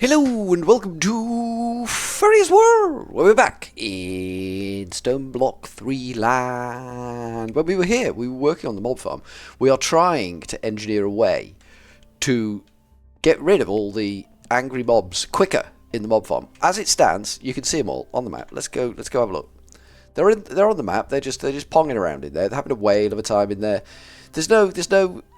Hello and welcome to Furryearsworld, where we're back in Stone Block 3 land. When we were here, we were working on the mob farm. We are trying to engineer a way to get rid of all the angry mobs quicker in the mob farm. As it stands, you can see them all on the map. Let's go have a look. They're on the map. They're just ponging around in there. They're having a whale of a time in there. There's no,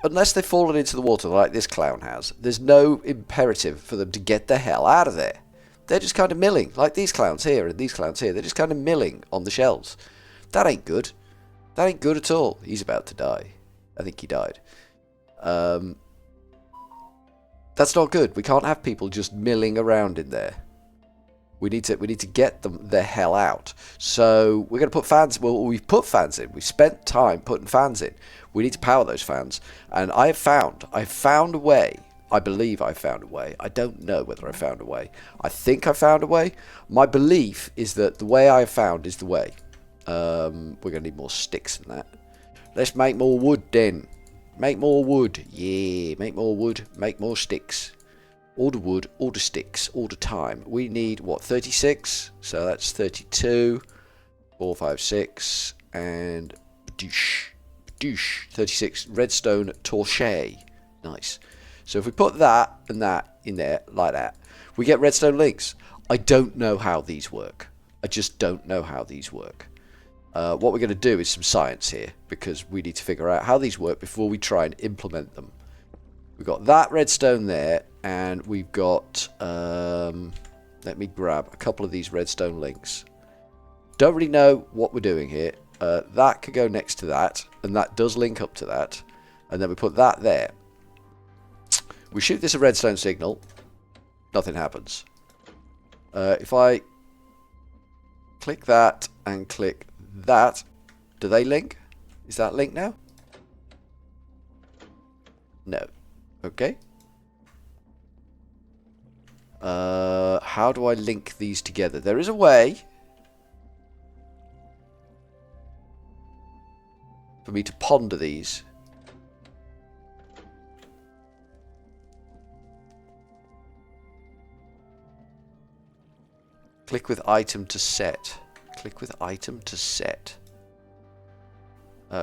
unless they've fallen into the water like this clown has, there's no imperative for them to get the hell out of there. They're just kind of milling, like these clowns here and these clowns here. They're just kind of milling on the shelves. That ain't good. That ain't good at all. He's about to die. I think he died. That's not good. We can't have people just milling around in there. We need to get them the hell out. So we're going to put fans. Well, we've put fans in. We've spent time putting fans in. We need to power those fans. And I found a way. I believe I found a way. I don't know whether I found a way. I think I found a way. My belief is that the way I found is the way. We're going to need more sticks than that. Let's make more wood then. Make more wood. Yeah, make more wood. Make more sticks. Order wood, order sticks, order time. We need, what, 36? So that's 32, 4, 5, 6, and douche, 36 redstone torche. Nice. So if we put that and that in there, like that, we get redstone links. I don't know how these work. I just don't know how these work. What we're going to do is some science here, because we need to figure out how these work before we try and implement them. We've got that redstone there, and we've got, let me grab a couple of these redstone links. Don't really know what we're doing here. That could go next to that, and that does link up to that. And then we put that there. We shoot this a redstone signal. Nothing happens. If I click that and click that, do they link? Is that linked now? No. Okay. How do I link these together? There is a way for me to ponder these. Click with item to set. Click with item to set.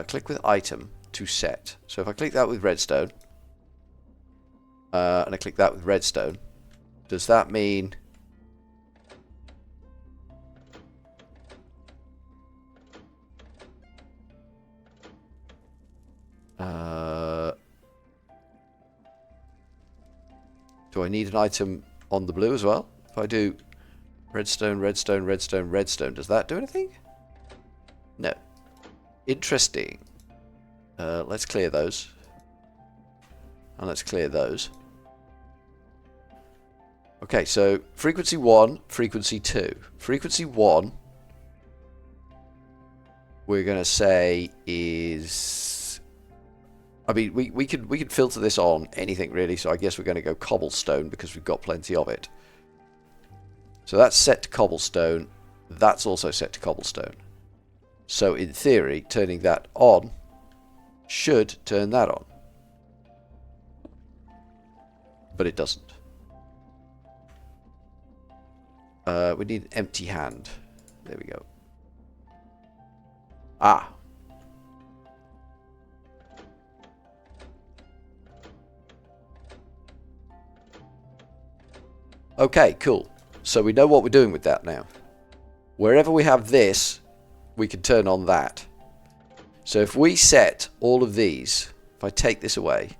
Click with item to set. So if I click that with redstone, and I click that with redstone, does that mean do I need an item on the blue as well? If I do redstone, redstone, redstone, redstone, does that do anything? No. Interesting. Let's clear those. And let's clear those. Okay, so frequency 1, frequency 2. Frequency 1, we're going to say is... I mean, we could filter this on anything, really, so I guess we're going to go cobblestone because we've got plenty of it. So that's set to cobblestone. That's also set to cobblestone. So, in theory, turning that on should turn that on. But it doesn't. We need an empty hand. There we go. Ah. Okay, cool. So we know what we're doing with that now. Wherever we have this, we can turn on that. So if we set all of these, if I take this away,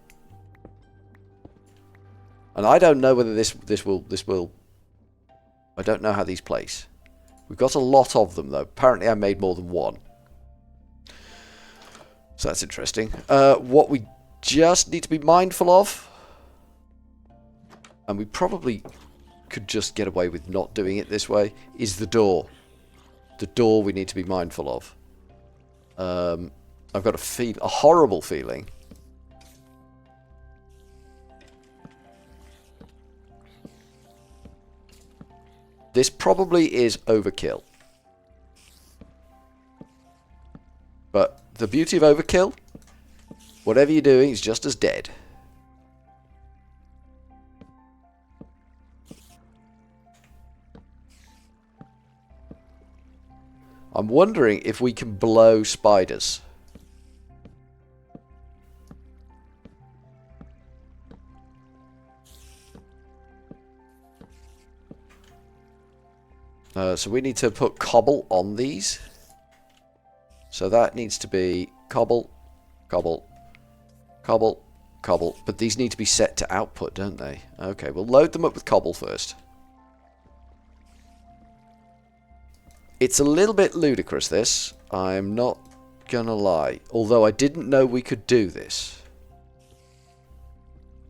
and I don't know whether this will. I don't know how these place. We've got a lot of them though. Apparently I made more than one. So that's interesting. What we just need to be mindful of, and we probably could just get away with not doing it this way, is the door. The door we need to be mindful of. I've got a horrible feeling. This probably is overkill. But the beauty of overkill, whatever you're doing is just as dead. I'm wondering if we can blow spiders. So we need to put cobble on these. So that needs to be cobble, cobble, cobble, cobble. But these need to be set to output, don't they? Okay, we'll load them up with cobble first. It's a little bit ludicrous, this. I'm not gonna lie. Although I didn't know we could do this.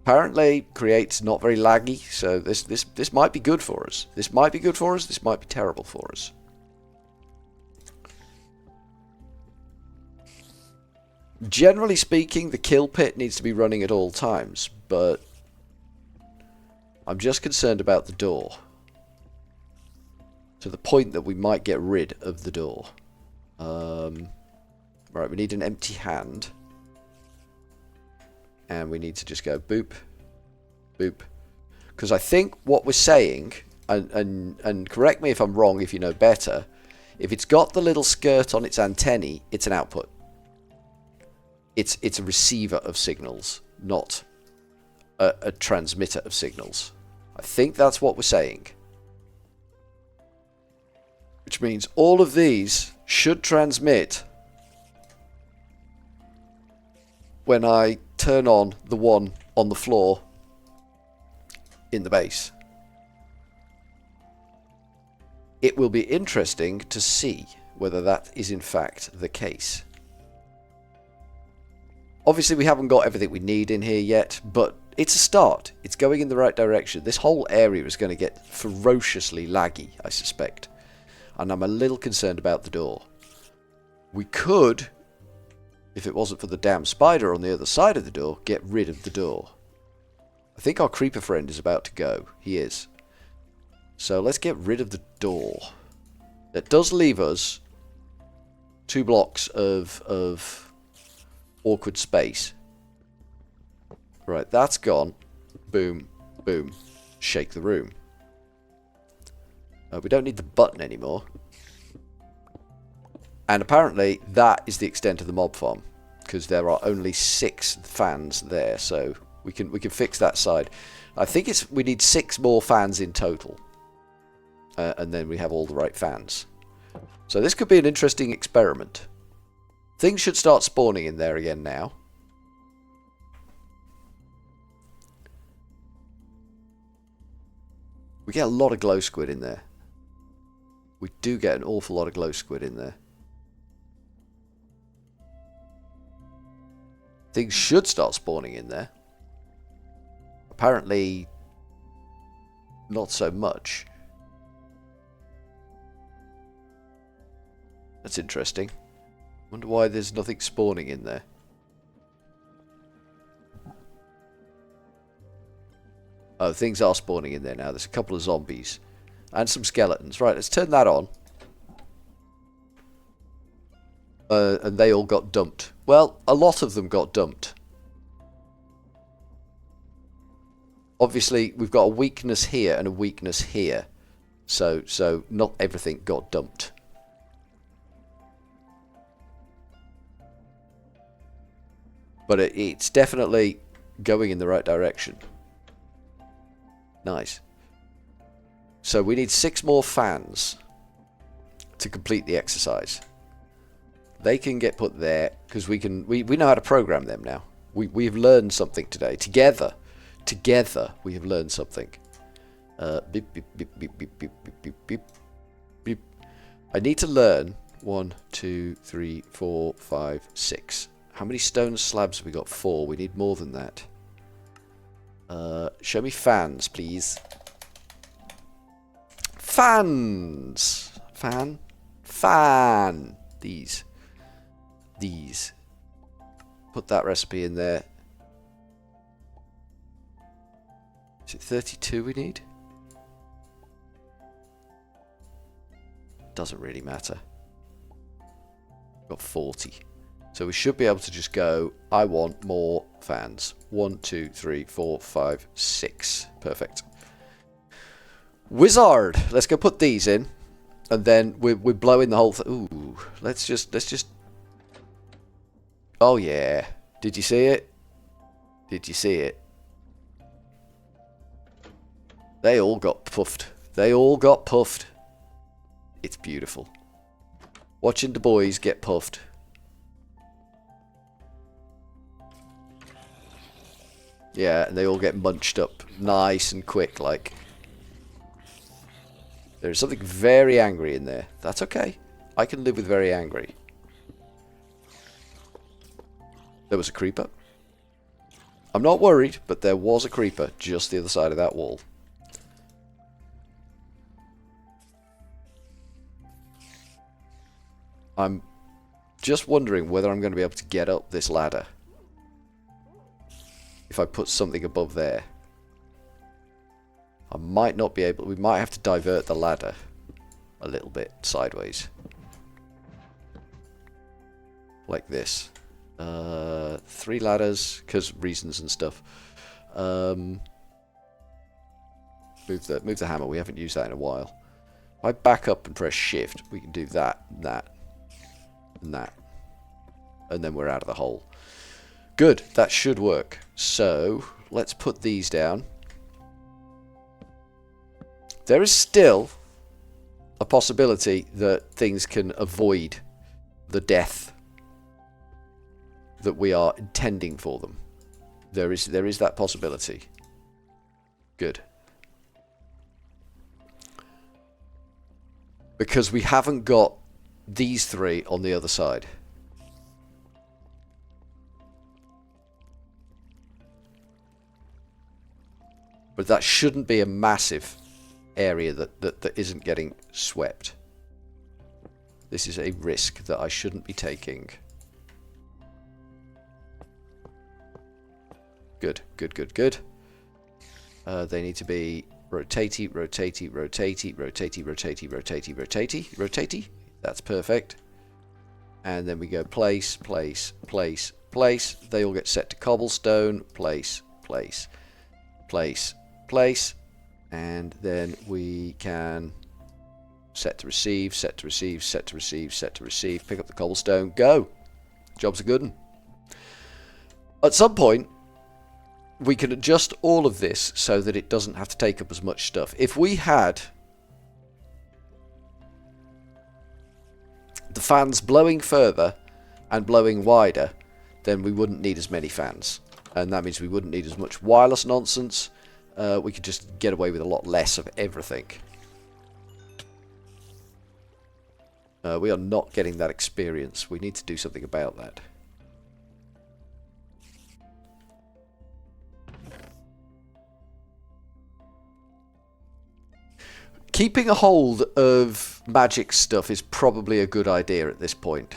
Apparently, Create's not very laggy, so this might be good for us. This might be good for us, this might be terrible for us. Generally speaking, the kill pit needs to be running at all times, but I'm just concerned about the door. To the point that we might get rid of the door. Right, we need an empty hand. And we need to just go boop, boop. Because I think what we're saying, and correct me if I'm wrong if you know better, if it's got the little skirt on its antennae, it's an output. It's a receiver of signals, not a transmitter of signals. I think that's what we're saying. Which means all of these should transmit when I turn on the one on the floor in the base. It will be interesting to see whether that is in fact the case. Obviously we haven't got everything we need in here yet, but it's a start. It's going in the right direction. This whole area is going to get ferociously laggy, I suspect. And I'm a little concerned about the door. We could, if it wasn't for the damn spider on the other side of the door, get rid of the door. I think our creeper friend is about to go. He is. So let's get rid of the door. That does leave us 2 blocks of awkward space. Right, that's gone. Boom, boom. Shake the room. We don't need the button anymore. And apparently that is the extent of the mob farm, because there are only 6 fans there, so we can fix that side. I think we need 6 more fans in total, and then we have all the right fans. So this could be an interesting experiment. Things should start spawning in there again now. We get a lot of glow squid in there. We do get an awful lot of glow squid in there. Things should start spawning in there. Apparently, not so much. That's interesting. Wonder why there's nothing spawning in there. Oh, things are spawning in there now. There's a couple of zombies. And some skeletons. Right, let's turn that on. And they all got dumped. Well, a lot of them got dumped. Obviously, we've got a weakness here and a weakness here. So not everything got dumped. But it's definitely going in the right direction. Nice. So we need 6 more fans to complete the exercise. They can get put there because we know how to program them now. We've learned something today. Together we have learned something. Beep, beep, beep, beep, beep, beep, beep, beep, beep. I need to learn 1, 2, 3, 4, 5, 6. How many stone slabs have we got? 4. We need more than that. Show me fans, please. Fans! Fan! These. Put that recipe in there. Is it 32 we need? Doesn't really matter. Got 40. So we should be able to just go, I want more fans. 1, 2, 3, 4, 5, 6. Perfect. Wizard! Let's go put these in. And then we're blowing the whole thing. Ooh, let's just. Oh yeah, did you see it? Did you see it? They all got puffed. They all got puffed. It's beautiful. Watching the boys get puffed. Yeah, and they all get munched up nice and quick, like. There's something very angry in there. That's okay. I can live with very angry. There was a creeper. I'm not worried, but there was a creeper just the other side of that wall. I'm just wondering whether I'm going to be able to get up this ladder. If I put something above there. I might not be able... We might have to divert the ladder a little bit sideways. Like this. 3 ladders, because reasons and stuff. Move the hammer. We haven't used that in a while. If I back up and press shift, we can do that, that, and that. And then we're out of the hole. Good. That should work. So, let's put these down. There is still a possibility that things can avoid the death that we are intending for them. There is that possibility. Good. Because we haven't got these 3 on the other side. But that shouldn't be a massive area that isn't getting swept. This is a risk that I shouldn't be taking. Good, good, good, good. They need to be rotatey, rotatey, rotatey, rotatey, rotatey, rotatey, rotatey, rotatey. That's perfect. And then we go place, place, place, place. They all get set to cobblestone. Place, place, place, place. And then we can set to receive, set to receive, set to receive, set to receive. Pick up the cobblestone. Go. Job's a good one. At some point, we can adjust all of this so that it doesn't have to take up as much stuff. If we had the fans blowing further and blowing wider, then we wouldn't need as many fans. And that means we wouldn't need as much wireless nonsense. We could just get away with a lot less of everything. We are not getting that experience. We need to do something about that. Keeping a hold of magic stuff is probably a good idea at this point.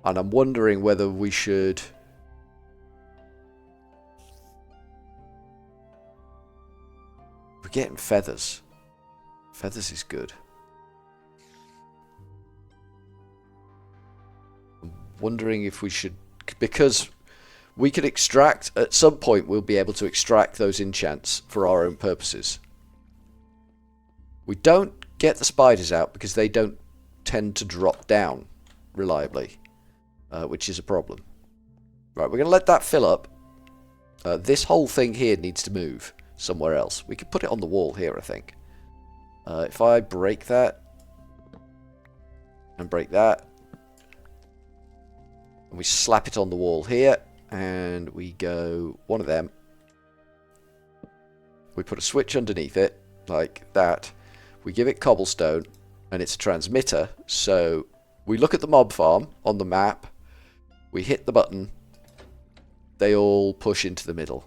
And I'm wondering whether we should... We're getting feathers. Feathers is good. I'm wondering if we should... Because we can extract... At some point we'll be able to extract those enchants for our own purposes. We don't get the spiders out because they don't tend to drop down reliably. Which is a problem. Right, we're going to let that fill up. This whole thing here needs to move somewhere else. We could put it on the wall here, I think. If I break that, and break that, and we slap it on the wall here, and we go one of them. We put a switch underneath it, like that. We give it cobblestone, and it's a transmitter, so we look at the mob farm on the map. We hit the button. They all push into the middle.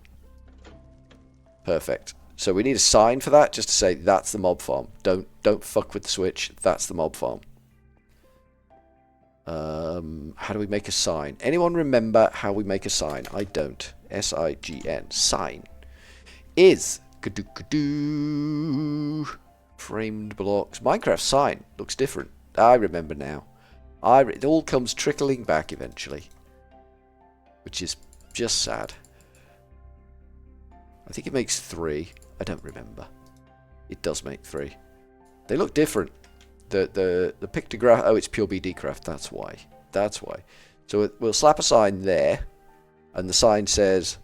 Perfect. So we need a sign for that, just to say that's the mob farm. Don't fuck with the switch. That's the mob farm. How do we make a sign? Anyone remember how we make a sign? I don't. S-I-G-N. Sign. Is. Framed blocks. Minecraft sign. Looks different. I remember now. It all comes trickling back eventually. Which is just sad. I think it makes 3. I don't remember. It does make 3. They look different. The pictograph. Oh, it's purePD craft. That's why. That's why. So we'll slap a sign there, and the sign says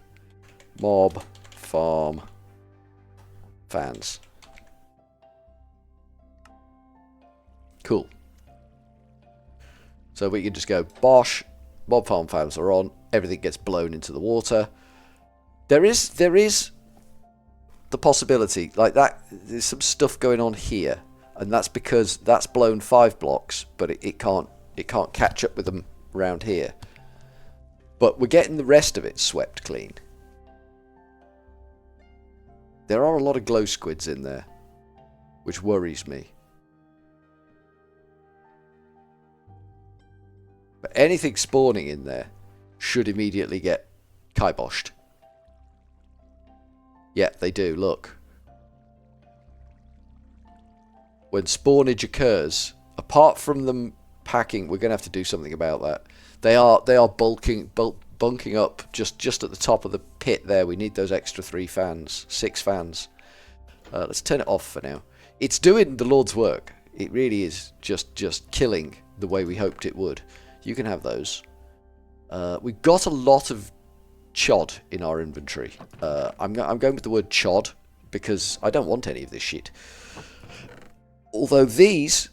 mob farm fans. Cool. So we can just go bosh. Mob farm fans are on. Everything gets blown into the water. There is the possibility like that. There's some stuff going on here. And that's because that's blown 5 blocks, but it can't catch up with them around here. But we're getting the rest of it swept clean. There are a lot of glow squids in there, which worries me. But anything spawning in there should immediately get kiboshed. Yeah, they do, look. When spawnage occurs, apart from them packing, we're going to have to do something about that. They are bunking up just at the top of the pit there. We need those extra 6 fans. Let's turn it off for now. It's doing the Lord's work. It really is just killing the way we hoped it would. You can have those. We've got a lot of chod in our inventory. I'm going with the word chod because I don't want any of this shit. Although these,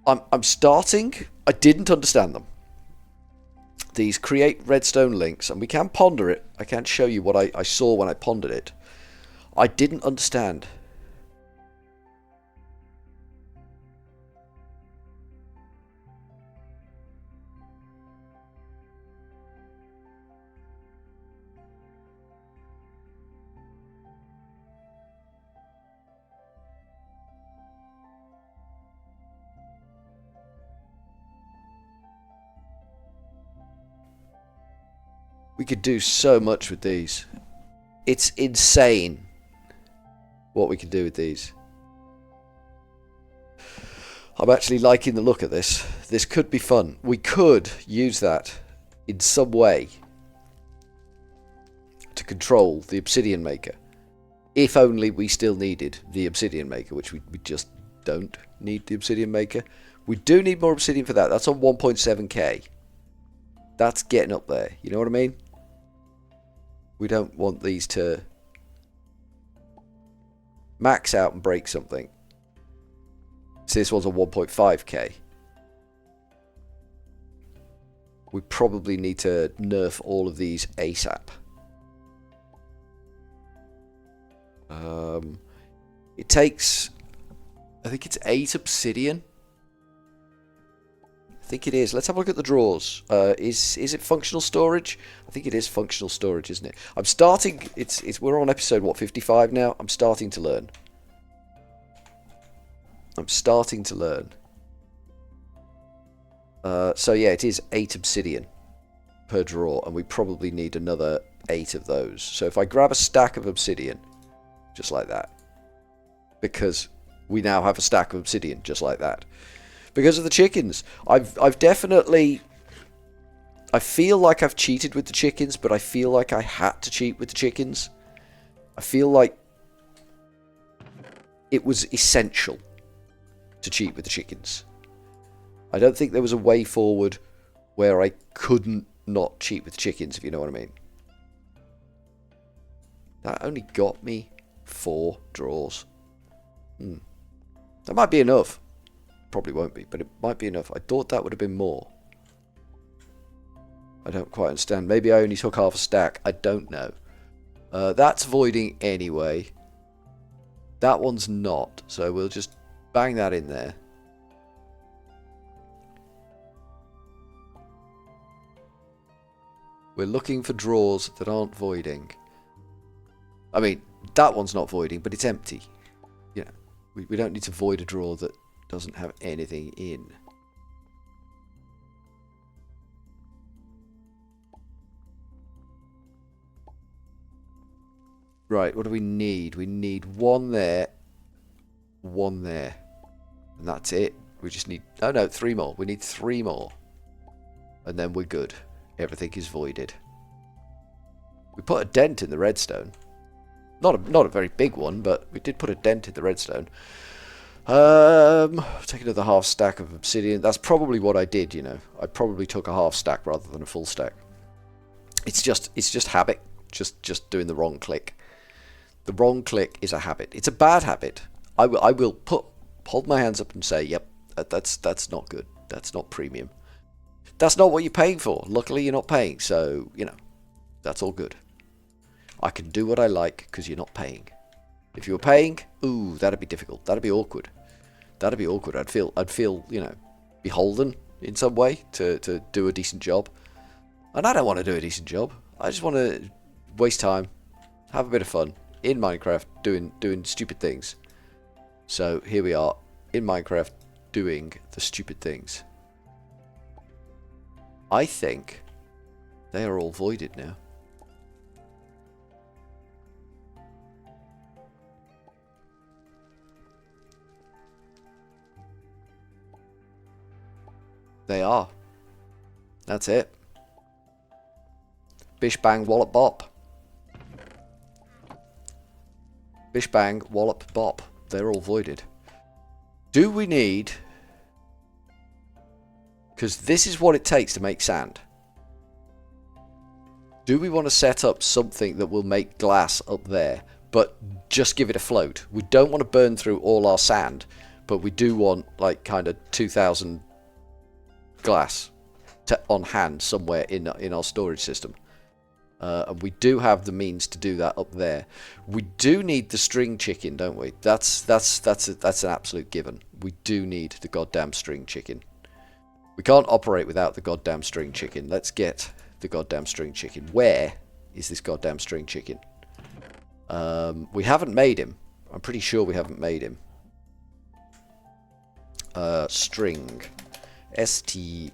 I'm starting, I didn't understand them. These create redstone links, and we can ponder it. I can't show you what I saw when I pondered it. I didn't understand. We could do so much with these. It's insane what we can do with these. I'm actually liking the look of this. This could be fun. We could use that in some way to control the obsidian maker. If only we still needed the obsidian maker, which we just don't need the obsidian maker. We do need more obsidian for that. That's on 1.7k. That's getting up there. You know what I mean? We don't want these to max out and break something. So this one's on 1.5k. We probably need to nerf all of these ASAP. It takes, I think it's 8 obsidian. I think it is. Let's have a look at the drawers. Is it functional storage? I think it is functional storage, isn't it? I'm starting. We're on episode what, 55 now. I'm starting to learn. So yeah, it is 8 obsidian per drawer, and we probably need another 8 of those. So if I grab a stack of obsidian, just like that, because we now have a stack of obsidian, just like that. Because of the chickens. I've definitely... I feel like I've cheated with the chickens, but I feel like I had to cheat with the chickens. I feel like it was essential to cheat with the chickens. I don't think there was a way forward where I couldn't not cheat with chickens, if you know what I mean. That only got me 4 drawers. That might be enough. Probably won't be, but it might be enough. I thought that would have been more. I don't quite understand. Maybe I only took half a stack. I don't know. That's voiding anyway. That one's not, so we'll just bang that in there. We're looking for drawers that aren't voiding. I mean, that one's not voiding, but it's empty. You know, we don't need to void a drawer that doesn't have anything in. Right, what do we need? We need 1 there, 1 there. And that's it. We just need... No, 3 more. We need 3 more. And then we're good. Everything is voided. We put a dent in the redstone. Not a very big one, but we did put a dent in the redstone. Take another half stack of obsidian. That's probably what I did, you know. I probably took a half stack rather than a full stack. It's just habit. Just doing the wrong click. The wrong click is a habit. It's a bad habit. I will hold my hands up and say, yep, that's not good. That's not premium. That's not what you're paying for. Luckily, you're not paying, so, you know, that's all good. I can do what I like because you're not paying. If you were paying, ooh, that'd be difficult. That'd be awkward. That'd be awkward. I'd feel, you know, beholden in some way to do a decent job. And I don't want to do a decent job. I just want to waste time, have a bit of fun in Minecraft doing stupid things. So here we are in Minecraft doing the stupid things. I think they are all voided now. They are. That's it. Bish bang wallop bop. Bish bang wallop bop. They're all voided. Do we need... Because this is what it takes to make sand. Do we want to set up something that will make glass up there, but just give it a float? We don't want to burn through all our sand, but we do want like kind of 2,000 glass on hand somewhere in our storage system. And we do have the means to do that up there. We do need the string chicken, don't we? That's an absolute given. We do need the goddamn string chicken. We can't operate without the goddamn string chicken. Let's get the goddamn string chicken. Where is this goddamn string chicken? We haven't made him. I'm pretty sure we haven't made him. String. S-T-T-R-I-N-G.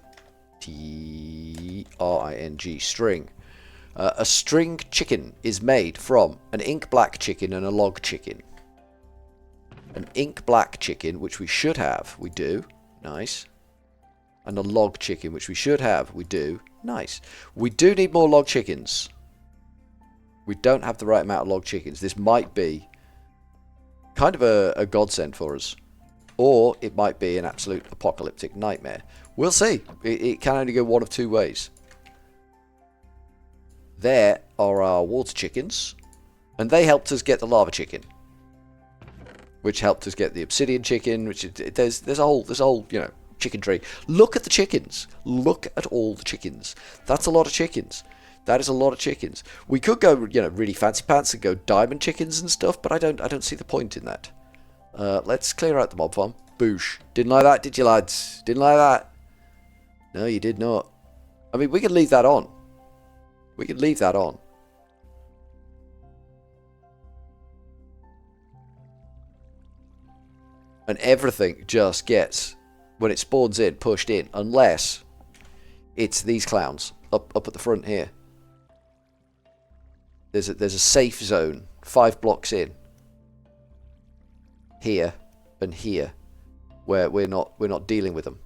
String. A string chicken is made from an ink black chicken and a log chicken. An ink black chicken, which we should have. We do. Nice. And a log chicken, which we should have. We do. Nice. We do need more log chickens. We don't have the right amount of log chickens. This might be kind of a godsend for us. Or it might be an absolute apocalyptic nightmare. We'll see. It can only go one of two ways. There are our water chickens. And they helped us get the lava chicken. Which helped us get the obsidian chicken. Which there's a whole, you know, chicken tree. Look at the chickens. Look at all the chickens. That's a lot of chickens. That is a lot of chickens. We could go, you know, really fancy pants and go diamond chickens and stuff, but I don't see the point in that. Let's clear out the mob farm. Boosh. Didn't like that, did you, lads? Didn't like that? No, you did not. I mean, we could leave that on. We could leave that on. And everything just gets, when it spawns in, pushed in, unless it's these clowns up at the front here. There's a safe zone 5 blocks in, here and here, where we're not dealing with them.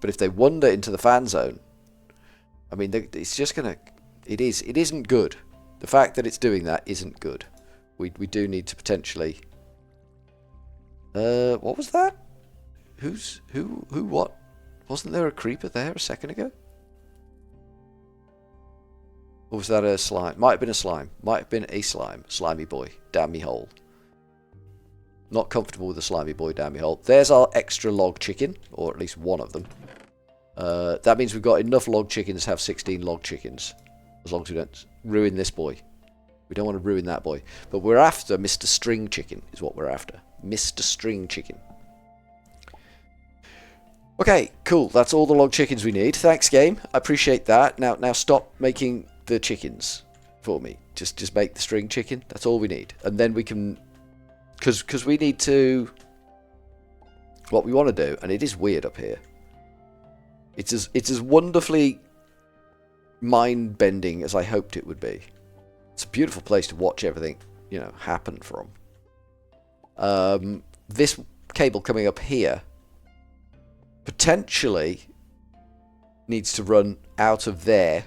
But if they wander into the fan zone, I mean, it's just gonna. It isn't good. The fact that it's doing that isn't good. We do need to potentially. What was that? Who what? Wasn't there a creeper there a second ago? Or was that a slime? Might have been a slime. Might have been a slime. Slimy boy. Damn me hole. Not comfortable with the slimy boy down me hole. There's our extra log chicken. Or at least one of them. That means we've got enough log chickens to have 16 log chickens. As long as we don't ruin this boy. We don't want to ruin that boy. But we're after Mr. String Chicken is what we're after. Mr. String Chicken. Okay, cool. That's all the log chickens we need. Thanks, game. I appreciate that. Now stop making the chickens for me. Just make the string chicken. That's all we need. And then we can... Because we need to... What we want to do, and it is weird up here. It's as wonderfully mind-bending as I hoped it would be. It's a beautiful place to watch everything, you know, happen from. This cable coming up here potentially needs to run out of there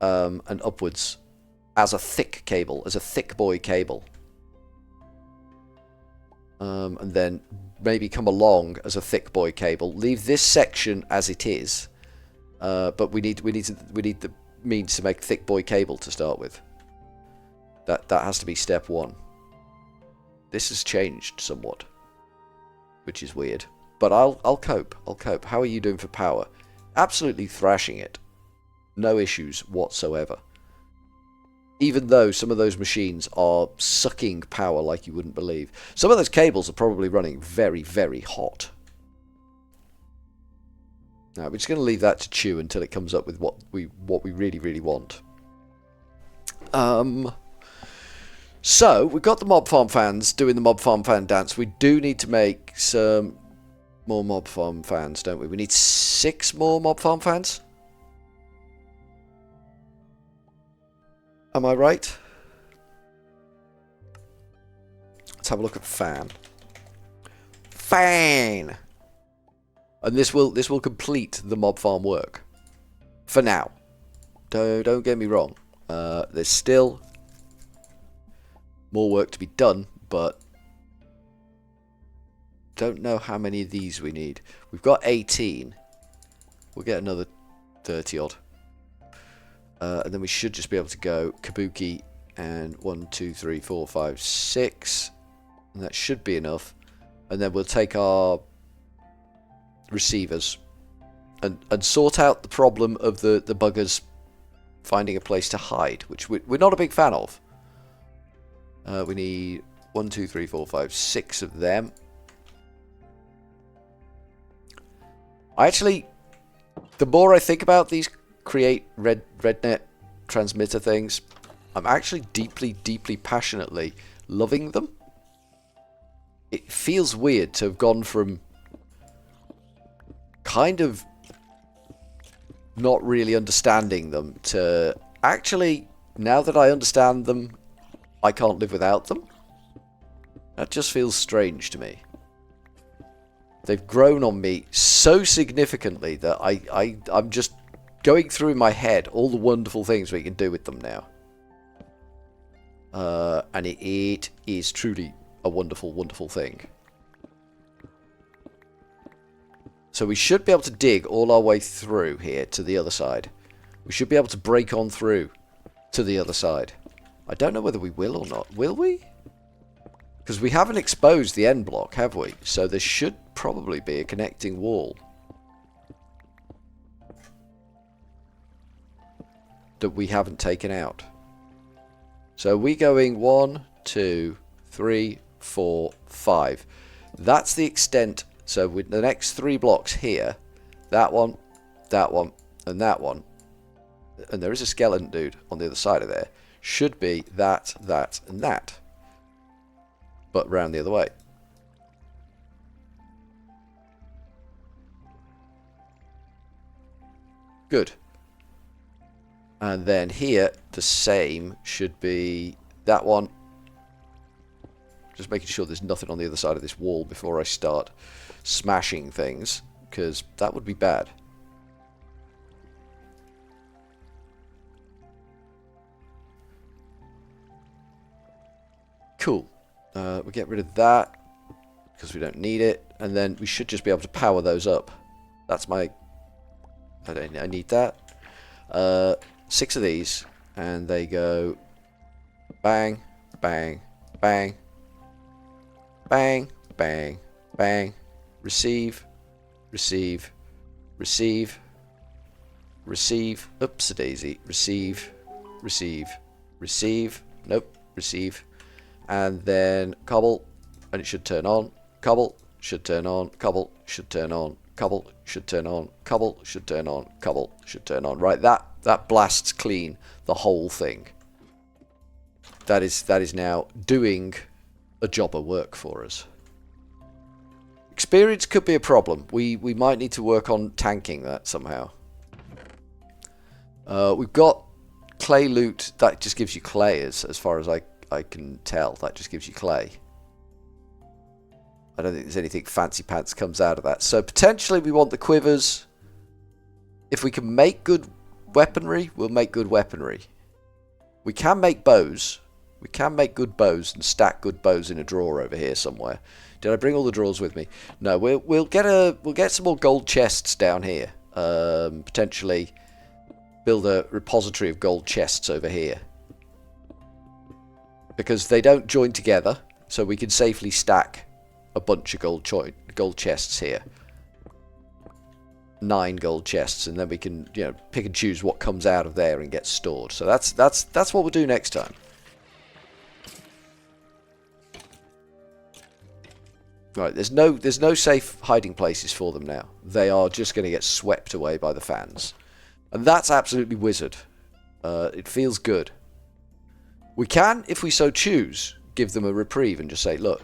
and upwards as a thick cable, as a thick boy cable. And then maybe come along as a thick boy cable. Leave this section as it is, but we need the means to make thick boy cable to start with. That has to be step one. This has changed somewhat, which is weird, but I'll cope. I'll cope. How are you doing for power? Absolutely thrashing it. No issues whatsoever. Even though some of those machines are sucking power like you wouldn't believe. Some of those cables are probably running very, very hot. Now, we're just going to leave that to chew until it comes up with what we really, really want. So, we've got the mob farm fans doing the mob farm fan dance. We do need to make some more mob farm fans, don't we? We need 6 more mob farm fans. Am I right? Let's have a look at fan. Fan! And this will complete the mob farm work. For now. Don't get me wrong. There's still more work to be done, but don't know how many of these we need. We've got 18. We'll get another 30 odd. And then we should just be able to go Kabuki and 1, 2, 3, 4, 5, 6. And that should be enough. And then we'll take our receivers and sort out the problem of the buggers finding a place to hide, which we're not a big fan of. We need 1, 2, 3, 4, 5, 6 of them. The more I think about these create rednet transmitter things, I'm actually deeply, deeply, passionately loving them. It feels weird to have gone from kind of not really understanding them to actually, now that I understand them, I can't live without them. That just feels strange to me. They've grown on me so significantly that I'm just going through in my head all the wonderful things we can do with them now. And it is truly a wonderful, wonderful thing. So we should be able to dig all our way through here to the other side. We should be able to break on through to the other side. I don't know whether we will or not. Will we? Because we haven't exposed the end block, have we? So there should probably be a connecting wall that we haven't taken out. So we going 1, 2, 3, 4, 5. That's the extent. So with the next 3 blocks here, that one, and that one, and there is a skeleton dude on the other side of there, should be that, and that. But round the other way. Good. And then here, the same should be that one. Just making sure there's nothing on the other side of this wall before I start smashing things, because that would be bad. Cool. We get rid of that because we don't need it, and then we should just be able to power those up. That's my... I need that. 6 of these, and they go bang, bang, bang, bang, bang, bang, receive, receive, receive, receive, oops-a-daisy, receive, receive, receive, nope, receive, and then cobble, and it should turn on, cobble, should turn on, cobble, should turn on, cobble, should turn on, cobble, should turn on, cobble, should turn on. Right, that blasts clean the whole thing. That is now doing a job of work for us. Experience could be a problem. We might need to work on tanking that somehow. We've got clay loot. That just gives you clay as far as I can tell. That just gives you clay. I don't think there's anything fancy pants comes out of that. So potentially we want the quivers. If we can make good weaponry, we'll make good weaponry. We can make bows. We can make good bows and stack good bows in a drawer over here somewhere. Did I bring all the drawers with me? No, we'll get some more gold chests down here. Potentially build a repository of gold chests over here. Because they don't join together, so we can safely stack a bunch of gold chests here. 9 gold chests, and then we can, pick and choose what comes out of there and gets stored. So that's what we'll do next time. Right, there's no safe hiding places for them now. They are just going to get swept away by the fans. And that's absolutely wizard. It feels good. We can, if we so choose, give them a reprieve and just say, look,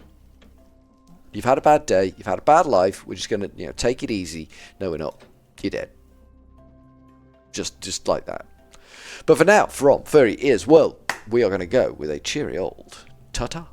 you've had a bad day, you've had a bad life, we're just going to, take it easy. No, we're not. You're dead. Just like that. But for now, from Furryearsworld, we are going to go with a cheery old ta-ta.